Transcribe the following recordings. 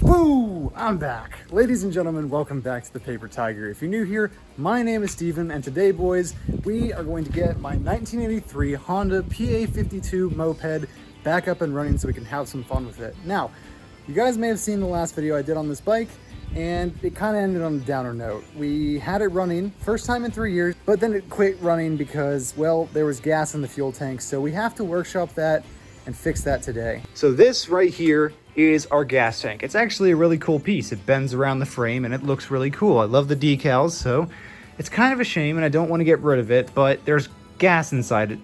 Woo! I'm back. Ladies and gentlemen, welcome back to the Paper Tyger. If you're new here, my name is Steven, and today, boys, we are going to get my 1983 Honda PA52 moped back up and running so we can have some fun with it. Now, you guys may have seen the last video I did on this bike, and it kind of ended on a downer note. We had it running, first time in 3 years, but then it quit running because, well, there was gas in the fuel tank, so we have to workshop that and fix that today. So this right here is our gas tank. It's actually a really cool piece. It bends around the frame and it looks really cool. I love the decals, so it's kind of a shame and I don't want to get rid of it, but there's gas inside it.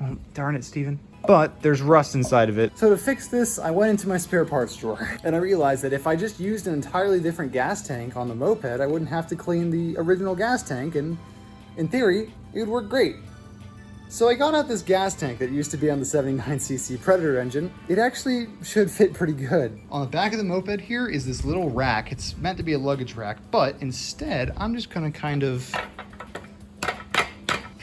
Oh, darn it, Steven. But there's rust inside of it. So to fix this, I went into my spare parts drawer and I realized that if I just used an entirely different gas tank on the moped, I wouldn't have to clean the original gas tank, and in theory, it would work great. So I got out this gas tank that used to be on the 79cc Predator engine. It actually should fit pretty good. On the back of the moped here is this little rack. It's meant to be a luggage rack, but instead I'm just gonna kind of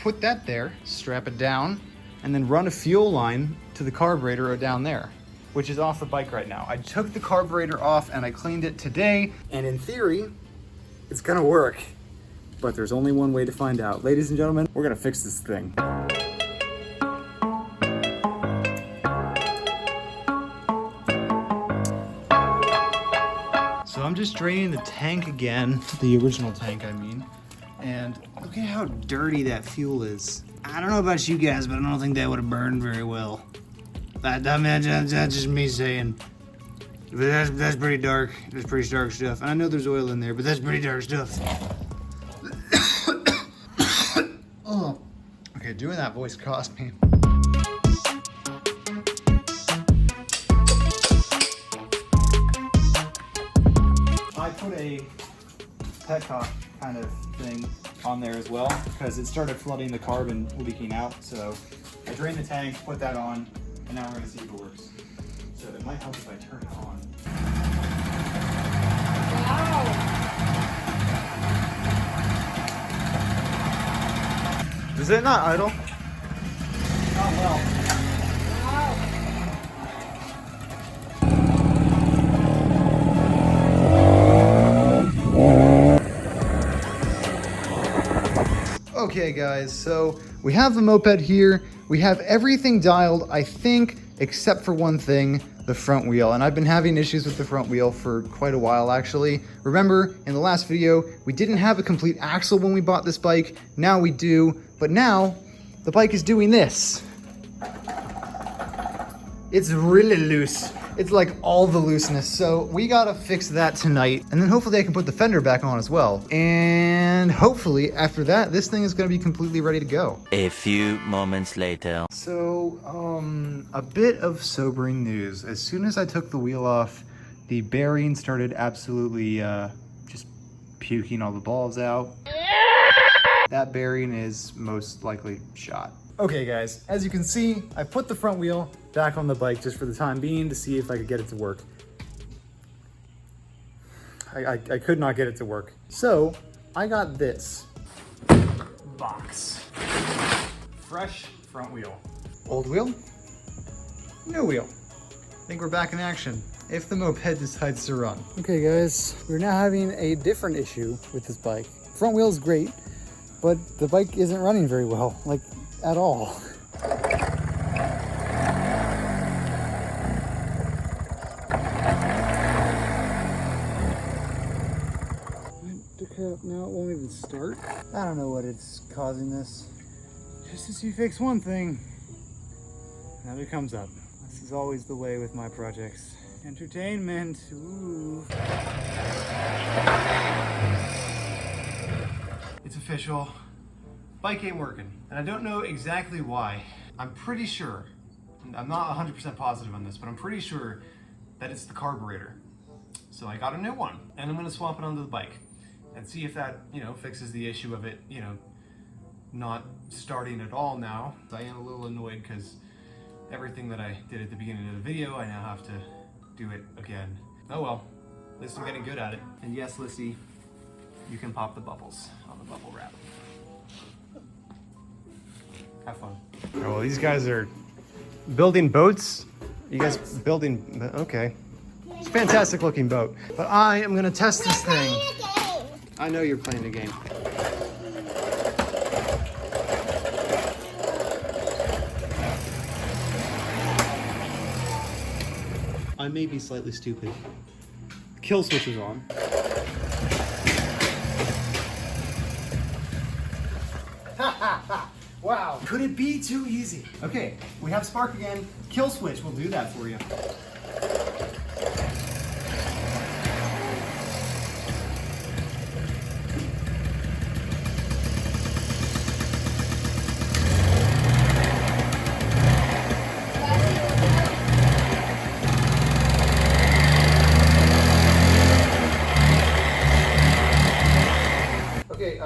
put that there, strap it down, and then run a fuel line to the carburetor down there, which is off the bike right now. I took the carburetor off and I cleaned it today, and in theory, it's gonna work. But there's only one way to find out. Ladies and gentlemen, we're gonna fix this thing. So I'm just draining the tank again, the original tank I mean, and look at how dirty that fuel is. I don't know about you guys, but I don't think that would have burned very well. That's just me saying. But that's pretty dark. That's pretty dark stuff. And I know there's oil in there, but that's pretty dark stuff. Oh. Okay, doing that voice cost me. I put a petcock kind of thing on there as well because it started flooding the carb and leaking out. So I drained the tank, put that on, and now we're gonna see if it works. So it might help if I turn it on. Wow. Is it not idle? Not well. Okay guys, so we have the moped here. We have everything dialed, I think, except for one thing, the front wheel. And I've been having issues with the front wheel for quite a while actually. Remember, in the last video, we didn't have a complete axle when we bought this bike. Now we do, but now the bike is doing this. It's really loose. It's like all the looseness. So we gotta fix that tonight. And then hopefully I can put the fender back on as well. And hopefully after that, this thing is gonna be completely ready to go. A few moments later. So, a bit of sobering news. As soon as I took the wheel off, the bearing started absolutely just puking all the balls out. That bearing is most likely shot. Okay guys, as you can see, I put the front wheel back on the bike just for the time being to see if I could get it to work. I could not get it to work. So, I got this box. Fresh front wheel. Old wheel, new wheel. I think we're back in action if the moped decides to run. Okay guys, we're now having a different issue with this bike. Front wheel's great, but the bike isn't running very well, like at all. Now it won't even start. I don't know what it's causing this. Just as you fix one thing, another comes up. This is always the way with my projects. Entertainment, ooh. It's official. Bike ain't working. And I don't know exactly why. I'm pretty sure, I'm not 100% positive on this, but I'm pretty sure that it's the carburetor. So I got a new one and I'm gonna swap it onto the bike and see if that, fixes the issue of it, not starting at all now. I am a little annoyed because everything that I did at the beginning of the video, I now have to do it again. Oh well, at least I'm getting good at it. And yes, Lissy, you can pop the bubbles on the bubble wrap. Have fun. Oh, well, these guys are building boats. You guys building, okay. Yeah, It's a fantastic looking boat. But I am gonna test this thing. I know you're playing the game. I may be slightly stupid. The kill switch is on. Wow. Could it be too easy? Okay, we have spark again. Kill switch will do that for you. Okay,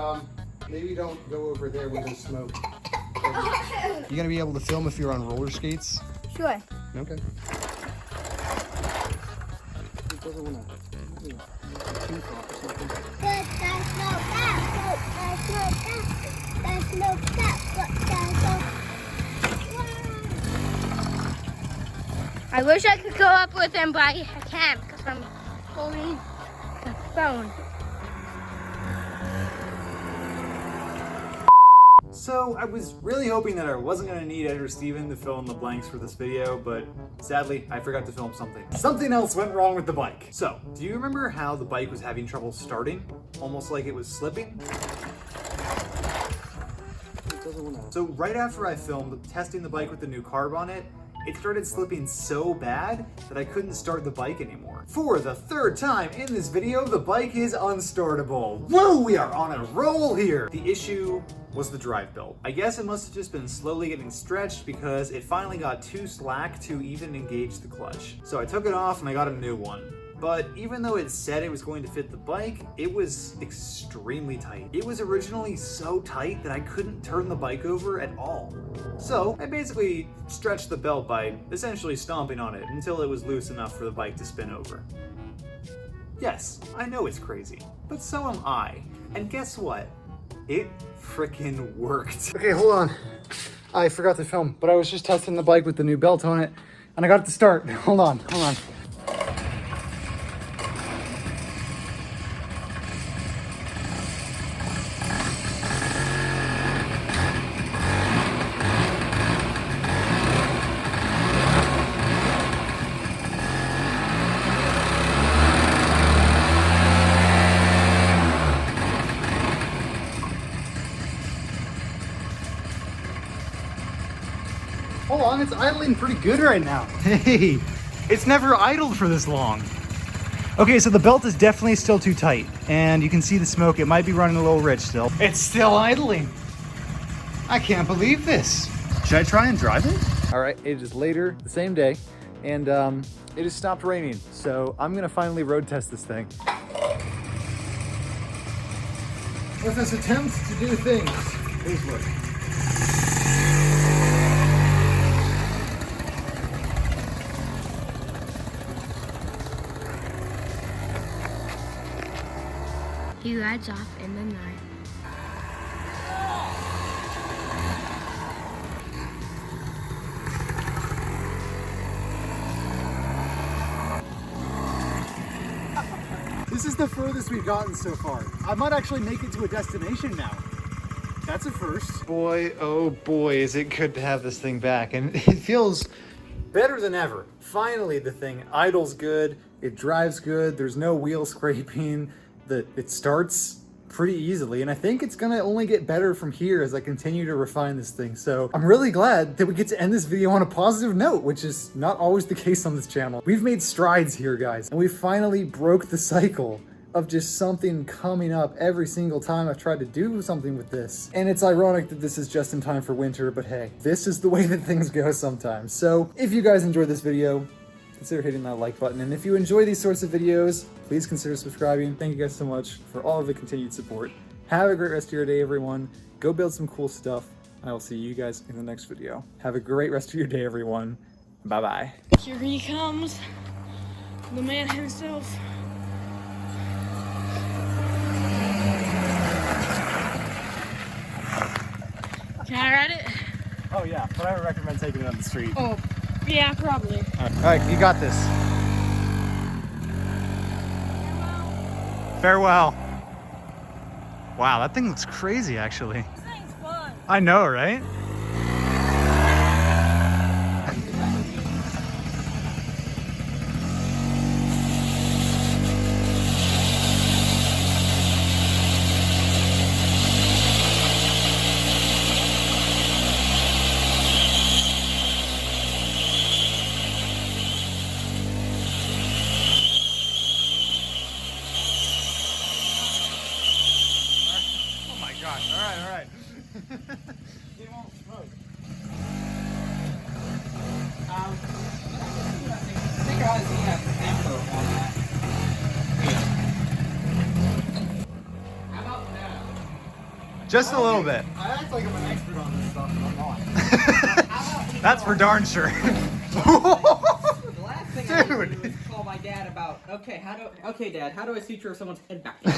maybe don't go over there with the smoke. You gonna be able to film if you're on roller skates? Sure. Okay. It doesn't wanna tooth off or something. I wish I could go up with him, but I can't because I'm holding the phone. So I was really hoping that I wasn't gonna need Editor Steven to fill in the blanks for this video, but sadly I forgot to film something. Something else went wrong with the bike. So, do you remember how the bike was having trouble starting? Almost like it was slipping? So right after I filmed testing the bike with the new carb on it, it started slipping so bad that I couldn't start the bike anymore. For the third time in this video, the bike is unstartable. Whoa, we are on a roll here. The issue was the drive belt. I guess it must have just been slowly getting stretched because it finally got too slack to even engage the clutch. So I took it off and I got a new one. But even though it said it was going to fit the bike, it was extremely tight. It was originally so tight that I couldn't turn the bike over at all. So I basically stretched the belt by essentially stomping on it until it was loose enough for the bike to spin over. Yes, I know it's crazy, but so am I. And guess what? It frickin' worked. Okay, hold on. I forgot to film, but I was just testing the bike with the new belt on it, and I got it to start. Hold on. Hold on, it's idling pretty good right now. Hey, it's never idled for this long. Okay, so the belt is definitely still too tight, and you can see the smoke. It might be running a little rich still. It's still idling. I can't believe this. Should I try and drive it? All right, it is later, the same day, and it has stopped raining, so I'm gonna finally road test this thing. With this attempt to do things, please look. He rides off in the night. This is the furthest we've gotten so far. I might actually make it to a destination now. That's a first. Boy, oh boy, is it good to have this thing back. And it feels better than ever. Finally, the thing idles good, it drives good, there's no wheel scraping, it starts pretty easily, and I think it's gonna only get better from here as I continue to refine this thing. So I'm really glad that we get to end this video on a positive note, which is not always the case on this channel. We've made strides here, guys, and we finally broke the cycle of just something coming up every single time I've tried to do something with this. And it's ironic that this is just in time for winter, but hey, this is the way that things go sometimes. So if you guys enjoyed this video, consider hitting that like button. And if you enjoy these sorts of videos, please consider subscribing. Thank you guys so much for all of the continued support. Have a great rest of your day, everyone. Go build some cool stuff. I will see you guys in the next video. Have a great rest of your day, everyone. Bye-bye. Here he comes, the man himself. Can I ride it? Oh yeah, but I would recommend taking it on the street. Oh, yeah, probably. All right, you got this. Farewell. Wow, that thing looks crazy, actually. This thing's fun. I know, right? Gosh, all right. It won't smoke. Figure out if you have tempo on that. How about that? Just a little bit. I act like I'm an expert on this stuff, but I'm not. That's for darn sure. The last thing I Dude. did was call my dad about, okay, Dad, how do I suture someone's head back in?